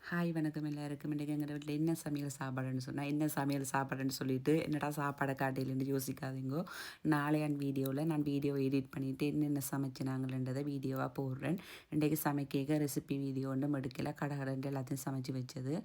Hi வணக்கம் எல்லாருக்கும். இன்றைக்கி எங்கள் வீட்டில் என்ன சமையல் சாப்பாடுன்னு சொன்னால் என்ன சமையல் சாப்பாடுன்னு சொல்லிட்டு என்னடா சாப்பாடை காட்டையிலேருந்து யோசிக்காதீங்கோ. நாளையான் வீடியோவில் நான் வீடியோ எடிட் பண்ணிவிட்டு என்னென்ன சமைச்சினாங்களன்றதை வீடியோவாக போடுறேன். இன்றைக்கி சமைக்க ரெசிபி வீடியோ ஒன்றும் எடுக்கல. கடகடன்ட்டு எல்லாத்தையும் சமைச்சு வச்சது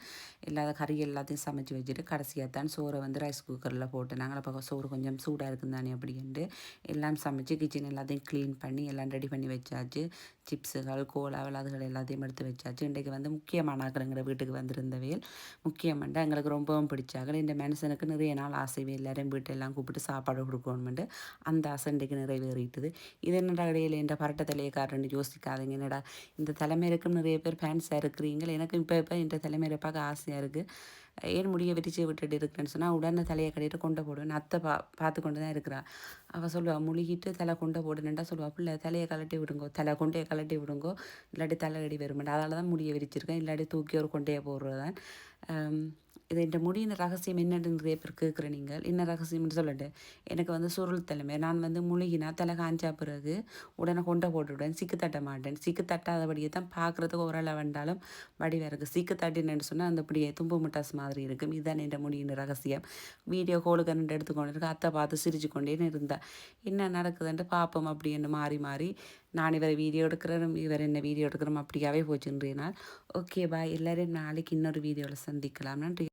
இல்லாத கறி எல்லாத்தையும் சமைச்சு வச்சுட்டு கடைசியாக தான் சோறை வந்து ரைஸ் குக்கரில் போட்டு நாங்கள் அப்போ சோறு கொஞ்சம் சூடாக இருக்கும் தானே அப்படின்ட்டு எல்லாம் சமைச்சு கிச்சன் எல்லாத்தையும் க்ளீன் பண்ணி எல்லாம் ரெடி பண்ணி வச்சாச்சு. சிப்ஸுகள் கோலாவல் அதுகள் எல்லாத்தையும் எடுத்து வச்சாச்சு. இன்றைக்கு வந்து முக்கியமான எங்களோட வீட்டுக்கு வந்திருந்தவையில் முக்கியமாண்டா எங்களுக்கு ரொம்பவும் பிடிச்சாங்க. இந்த மனுஷனுக்கு நிறைய நாள் ஆசைவே எல்லாரையும் வீட்டெல்லாம் கூப்பிட்டு சாப்பாடு கொடுக்கணுமெண்டு அந்த ஆசை இன்றைக்கு நிறைவேறிட்டுது. இது என்னடா இடையில இந்த பரட்ட தலையக்காரன்னு யோசிக்காதீங்க. என்னடா இந்த தலைமையிலுக்கும் நிறைய பேர் ஃபேன்ஸாக இருக்கிறீங்க. எனக்கும் இப்போ இந்த தலைமையில பார்க்க ஆசையாக இருக்குது. ஏன் முடிய விரிச்சு விட்டுட்டு இருக்கிறேன்னு சொன்னால் உடனே தலையை கட்டிட்டு கொண்டை போடுவேன். அத்தை பார்த்து கொண்டு தான் இருக்கிறா. அவள் சொல்லுவாள் முழுகிட்டு தலை கொண்டை போடுனேன்டா சொல்லுவாள். பிள்ளை தலையை கலட்டி விடுங்கோ, தலை கொண்டையை கலட்டி விடுங்கோ, இல்லாட்டி தலையடி வருமாட்டா. அதால் தான் முடியை விரிச்சிருக்கேன். இல்லாட்டி தூக்கி ஒரு கொண்டையை போடுறது தான். இது இந்த முடியின் ரகசியம் என்னன்னு நிறைய பேர் கேட்குற நீங்கள் என்ன ரகசியம்னு சொல்லட்டு. எனக்கு வந்து சுருள் தலைமை நான் வந்து முழுகினா தலை காஞ்சா பிறகு உடனே கொண்டை போட்டுவிடுவேன். சிக்கு தட்ட மாட்டேன். சிக்கு தட்டாதபடியே தான் பார்க்குறதுக்கு ஓரளவு வந்தாலும் வடிவாக இருக்குது. சிக்கு தட்டினு சொன்னால் அந்த அப்படியே தும்பு முட்டாஸ் மாதிரி இருக்கும். இதுதான் என் முடியின் ரகசியம். வீடியோ கோலுக்கு ரெண்டு எடுத்துக்கொண்டு இருக்க அத்தை பார்த்து சிரிச்சு கொண்டே இருந்தா. என்ன நடக்குதுன்ட்டு பார்ப்போம் அப்படின்னு மாறி மாறி நான் இவரை வீடியோ எடுக்கிறேன், இவர் என்ன வீடியோ எடுக்கிறோம் அப்படியாவே போச்சுன்றேனால். Okay bye. எல்லோரும் நாளைக்கு இன்னொரு வீடியோவில் சந்திக்கலாம். நன்றி.